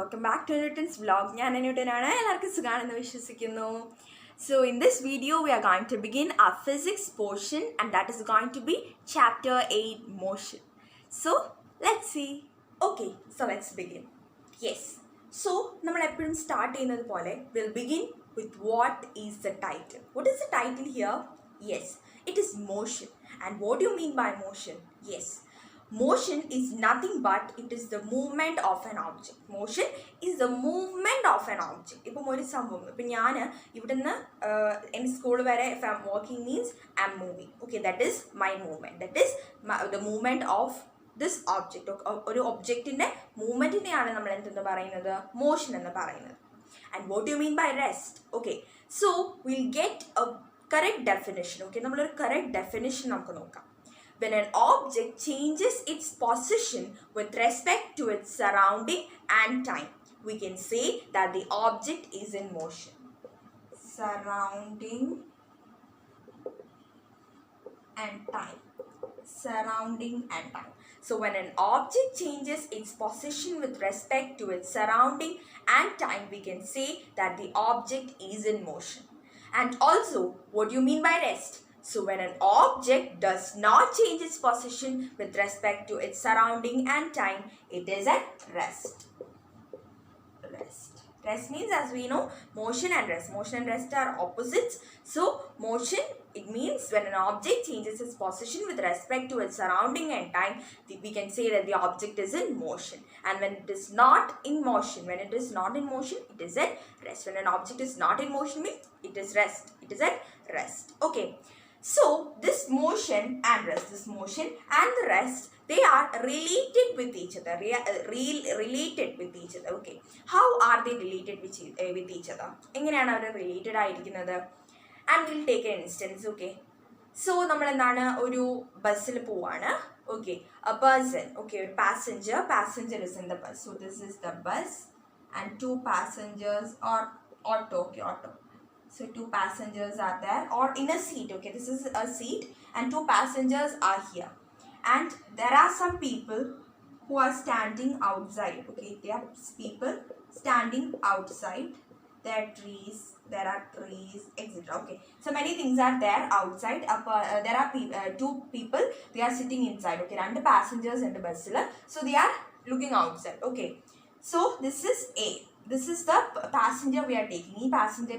welcome back to Anoottanzz vlog. ഞാൻ Anoottanാണ്. എല്ലാവർക്കും സുഖാണെന്ന് വിശ്വസിക്കുന്നു. So in this video we are going to begin our physics portion and that is going to be chapter 8 motion. So let's see. Okay, so let's begin. Yes. So നമ്മൾ എപ്പോഴും start ചെയ്യുന്നത് പോലെ we'll begin with what is the title. What is the title here? Yes, it is motion. And what do you mean by motion? Yes. Motion is nothing but it is the movement of an object. Motion is the movement of an object. ഇപ്പം ഒരു സംഭവം ഇപ്പം ഞാൻ ഇവിടുന്ന് എൻ്റെ school വരെ if I'm walking means I'm moving. Okay, that is my movement. That is the movement of this object. ഒരു ഒബ്ജക്റ്റിൻ്റെ മൂവ്മെൻറ്റിനെയാണ് നമ്മൾ എന്തെന്ന് പറയുന്നത് മോഷൻ എന്ന് പറയുന്നത്. And what do you mean by rest? Okay, so we'll get a correct definition. Okay, നമ്മളൊരു correct definition നമുക്ക് നോക്കാം. When an object changes its position with respect to its surrounding and time, we can say that the object is in motion. Surrounding and time. Surrounding and time. So when an object changes its position with respect to its surrounding and time, we can say that the object is in motion. And also, what do you mean by rest? So when an object does not change its position with respect to its surrounding and time, it is at rest. Rest. Rest means, as we know, motion and rest. Motion and rest are opposites. So motion, it means when an object changes its position with respect to its surrounding and time, we can say that the object is in motion. And when it is not in motion, it is at rest. When an object is not in motion means it is rest. It is at rest. Okay. So this motion and the rest, they are related with each other. Related with each other. Okay. How are they related with each other? എങ്ങനെയാണ് അവർ related ആയിരിക്കുന്നത്? And we'll take an instance. Okay. So നമ്മൾ എന്താണ് ഒരു ബസ്സിൽ പോവാണ്. Okay. A person. Okay. ഒരു passenger is in the bus. So this is the bus and two passengers or auto. Okay, auto. So two passengers are there or in a seat. Okay, this is a seat and two passengers are here. And there are some people who are standing outside. Okay, there are people standing outside. There are trees, etc. Okay, so many things are there outside. There are two people, they are sitting inside. Okay, and the passengers in the bus. So they are looking outside. Okay, so this is A. This is the passenger we are taking. This passenger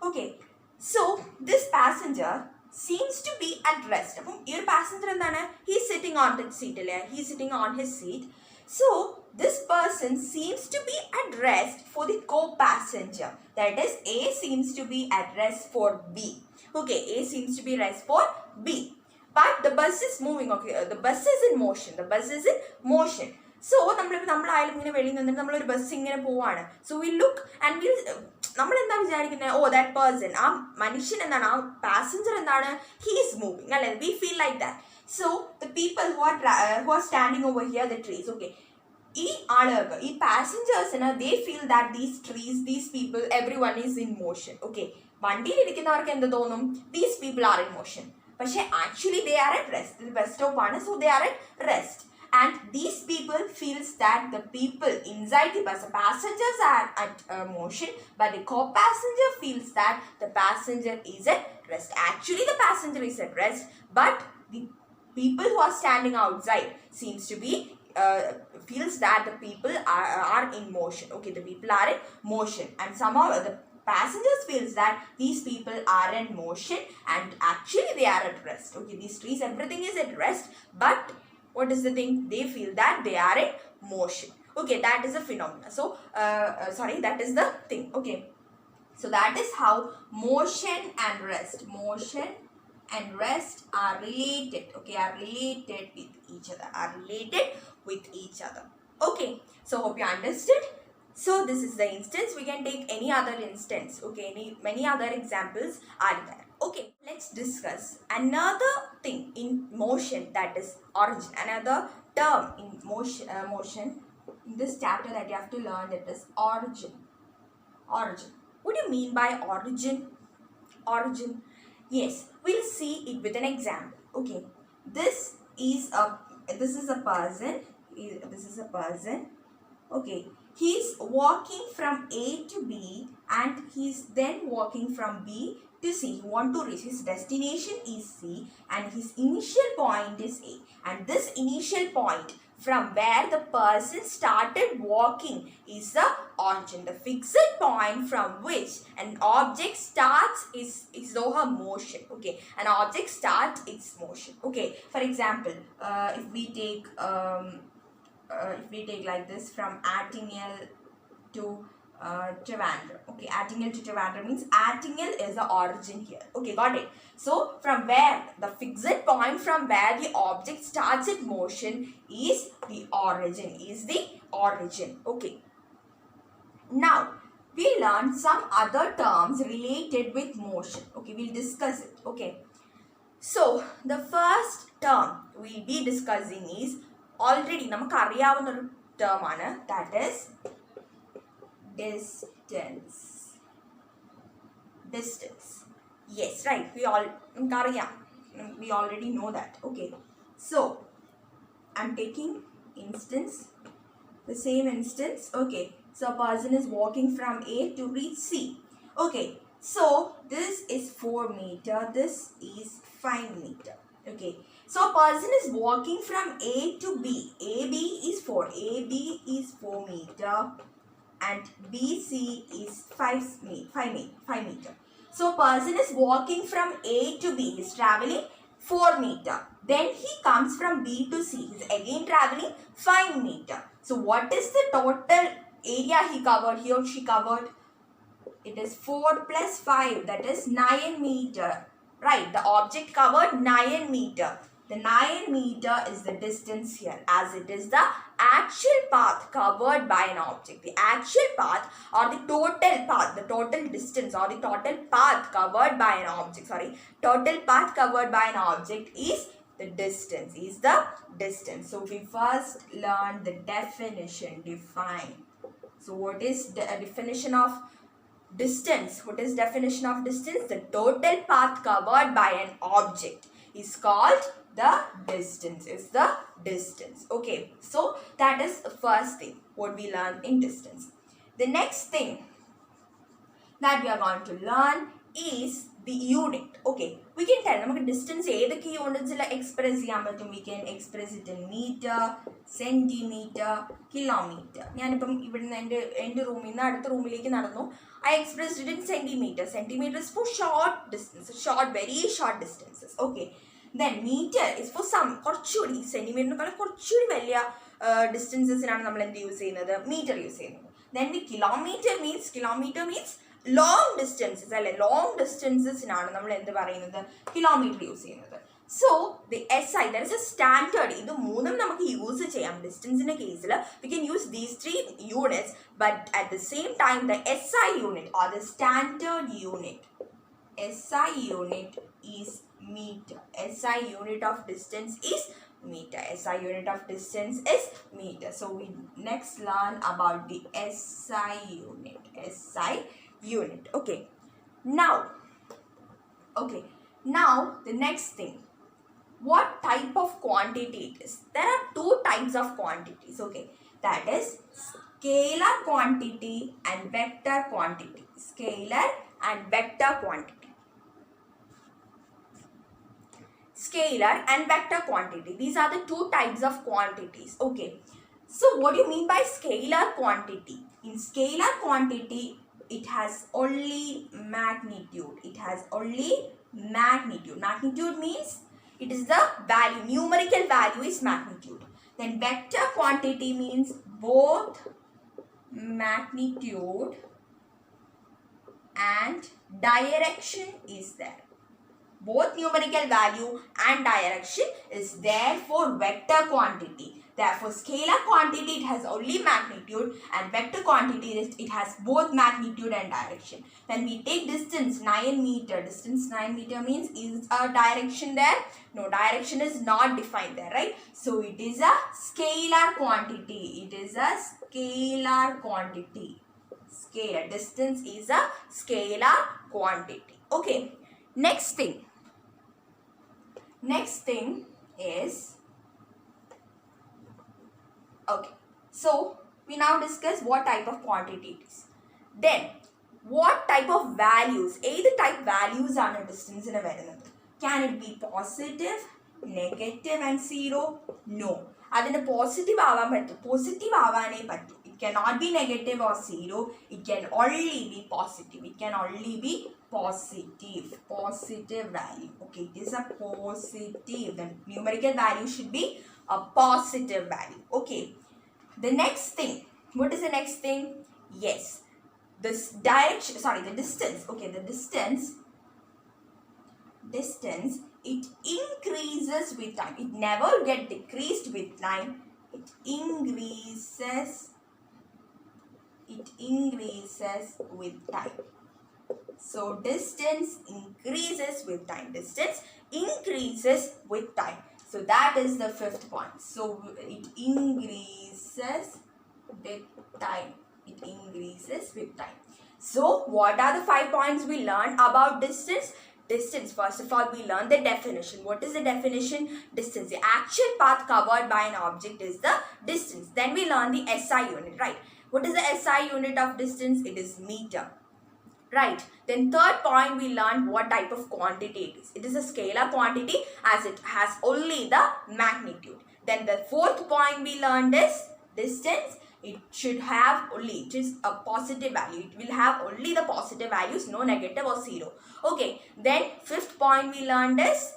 okay, so this passenger seems to be at rest. This passenger he is sitting on the seat. He is sitting on his seat. So this person seems to be at rest for the co-passenger. That is, A seems to be at rest for B. Okay, A seems to be rest for B. But the bus is moving. Okay, the bus is in motion. So നമ്മളായാലും ഇങ്ങനെ വെളിയിൽ നിന്നിട്ട് നമ്മളൊരു bus ഇങ്ങനെ പോവാണ്. So we look and will നമ്മൾ എന്താ വിചാരിക്കുന്നത്, ഓ that person, ആ മനുഷ്യൻ എന്താണ്, ആ പാസഞ്ചർ എന്താണ്, ഹി ഈസ് മൂവിങ് അല്ലേ, we feel like that. So the people who are standing over here the trees. Okay, ഈ ആളുകൾക്ക്, ഈ പാസഞ്ചേഴ്സിന് they feel that these people everyone is in motion. Okay, വണ്ടിയിലിരിക്കുന്നവർക്ക് എന്ത് തോന്നും, these people are in motion. പക്ഷേ actually they are at rest. ഇത് bus stop ആണ്, so they are at rest. And these people feels that the people inside the bus, the passengers are at motion, but the co-passenger feels that the passenger is at rest. Actually, the passenger is at rest, but the people who are standing outside seems to be feels that the people are in motion. Okay, the people are in motion, and somehow the passengers feels that these people are in motion, and actually they are at rest. Okay, these trees, everything is at rest, but what is the thing? They feel that they are in motion. Okay, that is a phenomenon. So, that is the thing. Okay, so that is how motion and rest are related. Okay, are related with each other. Okay, so hope you understood. So this is the instance. We can take any other instance. Okay, many other examples are there. Okay, let's discuss another thing in motion, that is origin. Another term in motion in this chapter that you have to learn, that is origin. What do you mean by origin? Yes, we'll see it with an example. Okay, this is a person. Okay, He's walking from A to B and he's then walking from B to C. He wants to reach, his destination is C and his initial point is A. And this initial point from where the person started walking is the origin. The fixed point from which an object starts is her motion. Okay, an object starts its motion. Okay, for example, if we take like this from Attingel to Trivandrum. Okay, Attingel to Trivandrum means Attingel is the origin here. Okay, got it. So from where the fixed point from where the object starts its motion is the origin. Okay. Now we learned some other terms related with motion. Okay, we'll discuss it. Okay. So the first term we'll be discussing is already നമുക്ക് അറിയാവുന്ന ഒരു term ആണ്, that is distance. Yes, right, we already know that. Okay, so I'm taking the same instance. Okay, so a person is walking from A to reach C. Okay, so this is 4 meter, this is 5 meter. Okay, so a person is walking from A to B. AB is 4 meter and BC is 5 meter. So a person is walking from A to B. He is traveling 4 meter. Then he comes from B to C. He is again traveling 5 meter. So what is the total area he covered? He or she covered? It is 4 plus 5, that is 9 meter. Right, the object covered 9 meter. The 9 meter is the distance here, as it is the actual path covered by an object. The actual path or the total path, the total distance or the total path covered by an object. Total path covered by an object is the distance. So we first learn the definition. Define. So what is the definition of distance? What is definition of distance? The total path covered by an object is called the distance. Okay, so that is the first thing what we learn in distance. The next thing that we are going to learn is the unit. Okay, we can tell നമുക്ക് distance ഏതൊക്കെ യൂണിറ്റ്സിൽ express ചെയ്യാൻ പറ്റും. We can express it in meter, centimeter, kilometer. ഞാനിപ്പം ഇവിടുന്ന് എൻ്റെ റൂമിൽ നിന്ന് അടുത്ത റൂമിലേക്ക് നടന്നു. I expressed it in centimeter. Centimeter is for short distances, very short distances. Okay, then meter is for some കുറച്ചുകൂടി സെന്റിമീറ്ററിനേക്കാൾ കുറച്ചുകൂടി വലിയ ഡിസ്റ്റൻസസിനാണ് നമ്മൾ എന്ത് യൂസ് ചെയ്യുന്നത്? മീറ്റർ യൂസ് ചെയ്യുന്നത്. Then the kilometer means long distances അല്ലെ, long distancesനാണ് നമ്മൾ എന്ത് പറയുന്നത്? കിലോമീറ്റർ യൂസ് ചെയ്യുന്നത്. So the SI, that is a standard. ഇത് മൂന്നും നമുക്ക് യൂസ് ചെയ്യാം ഡിസ്റ്റൻസിന്റെ കേസിൽ. We can use these 3 units, but at the same time the SI unit or the standard unit, SI unit is meter. SI unit of distance is meter. SI unit of distance is meter. So we next learn about the SI unit. Okay, now the next thing, what type of quantity it is? There are 2 types of quantities. Okay, that is scalar quantity and vector quantity. Scalar and vector quantity. Scalar and vector quantity, these are the 2 types of quantities. Okay, so what do you mean by scalar quantity? In scalar quantity, it has only magnitude. Magnitude means it is the value, numerical value is magnitude. Then vector quantity means both magnitude and direction is there. Both numerical value and direction is there for vector quantity. Therefore, scalar quantity, it has only magnitude, and vector quantity, it has both magnitude and direction. When we take distance 9 meter, distance 9 meter means is a direction there? No, direction is not defined there, right? So it is a scalar quantity. Scalar distance is a scalar quantity. Okay, next thing is, okay, so We now discuss what type of quantity it is. Then, what type of values, either type values are a distance in a variable. Can it be positive, negative and 0? No. Adine positive avane pattu. It cannot be negative or 0. It can only be positive. It can only be positive. Positive value. Okay, it is a positive. The numerical value should be a positive value. Okay. The next thing. What is the next thing? Yes. This direction, sorry, the distance. Okay, the distance, it increases with time. It never get decreased with time. It increases with time. So distance increases with time. Distance increases with time. So that is the fifth point. So it increases with time. It increases with time. So what are the 5 points we learned about distance? Distance, first of all, we learned the definition. What is the definition? Distance. The actual path covered by an object is the distance. Then we learn the SI unit, right? What is the SI unit of distance? It is meter. Right. Then third point, we learned what type of quantity it is. It is a scalar quantity as it has only the magnitude. Then the fourth point we learned is distance. It should have only, it is a positive value. It will have only the positive values, no negative or 0. Okay. Then fifth point we learned is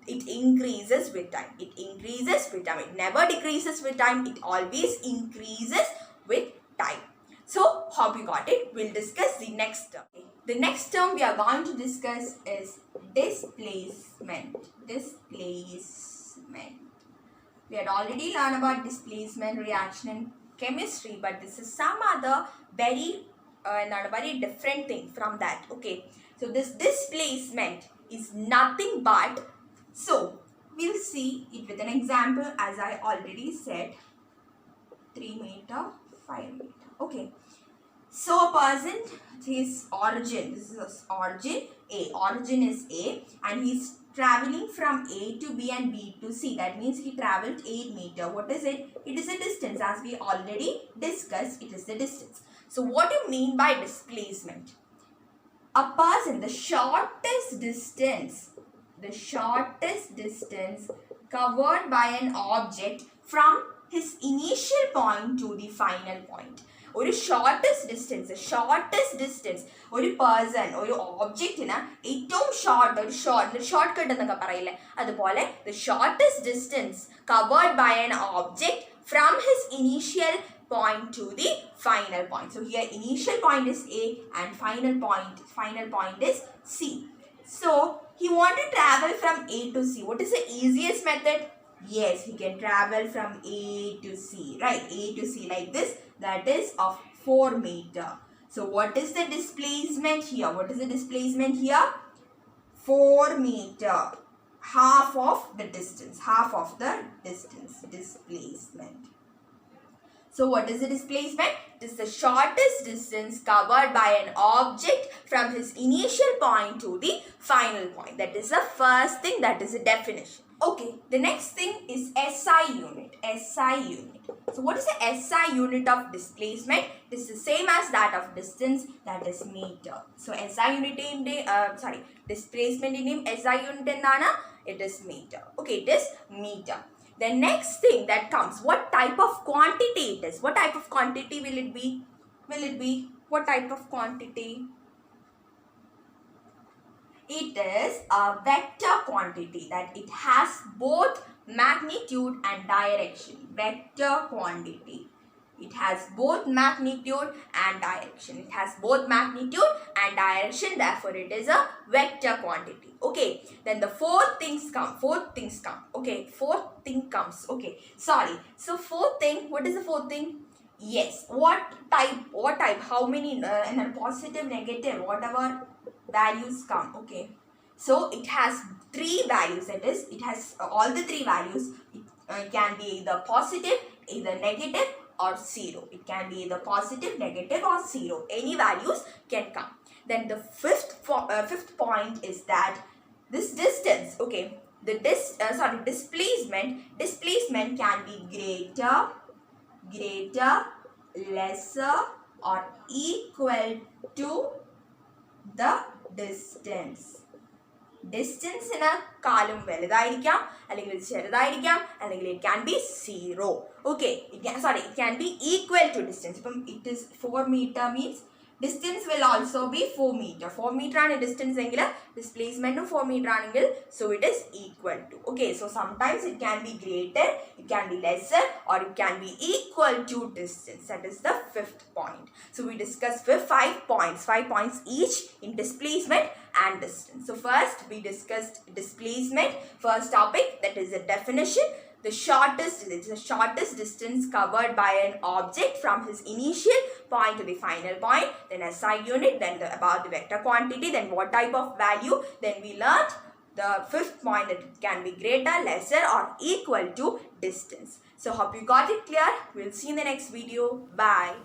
it increases with time. It increases with time. It never decreases with time. It always increases with time. So, hope you got it. We'll discuss the next term. The next term we are going to discuss is displacement. Displacement. We had already learned about displacement reaction in chemistry, but this is some other very different thing from that. Okay. So, this displacement is nothing but, so we'll see it with an example as I already said, 3 meter, 5 meter. Okay, so a person, his origin, this is his origin, A, origin is A, and he's traveling from A to B and B to C. That means he traveled 8 meter. What is it? It is a distance, as we already discussed, it is the distance. So what do you mean by displacement? A person, the shortest distance covered by an object from his initial point to the final point. ഒരു shortest distance ഒരു person ഒരു ഒബ്ജക്റ്റിന് ഏറ്റവും short cut എന്നൊക്കെ പറയില്ലേ, അതുപോലെ the shortest distance covered by an object from his initial point to the final point. So here initial point is A and final point is C. So he wants to travel from A to C. What is the easiest method? Yes, he can travel from A to C, right? A to C like this. That is of 4 meter. So what is the displacement here? 4 meter. Half of the distance. Displacement. So what is the displacement? It is the shortest distance covered by an object from his initial point to the final point. That is the first thing, that is the definition. Okay, the next thing is SI unit. So what is the SI unit of displacement? It is the same as that of distance, that is meter. So SI unit in displacement in SI unit endana? It is meter. Okay, it is meter. The next thing that comes, what type of quantity it is? What type of quantity will it be? What type of quantity? It is a vector quantity, that it has both magnitude and direction. Vector quantity. It has both magnitude and direction. Therefore, it is a vector quantity. Okay. Then the fourth things come. Okay. Fourth thing comes. Okay. Sorry. So fourth thing. What is the fourth thing? Yes. What type? How many? Positive, negative, whatever values come. Okay. So it has 3 values. That is, it has all the 3 values. It can be either positive, either negative, or 0. It can be either positive, negative, or 0. Any values can come. Then the fifth point is that this distance, okay, displacement can be greater, lesser or equal to the distance. ഡിസ്റ്റൻസിന് കാലും വലുതായിരിക്കാം അല്ലെങ്കിൽ ചെറുതായിരിക്കാം അല്ലെങ്കിൽ it can be zero. Okay, it can be equal to distance. ഇപ്പം it is 4 meter means distance will also be 4 meter. 4 meter ആണ് distance എങ്കിൽ displacement 4 meter ആണെങ്കിൽ so it is equal to. Okay, so sometimes it can be greater, it can be lesser, or it can be equal to distance. That is the fifth point. So we discussed 5 points each in displacement and distance. So first we discussed displacement, first topic, that is the definition. The shortest distance covered by an object from his initial point to the final point. Then SI unit, then about the vector quantity, then what type of value. Then we learned the fifth point, that it can be greater, lesser, or equal to distance. So hope you got it clear. We'll see you in the next video. Bye.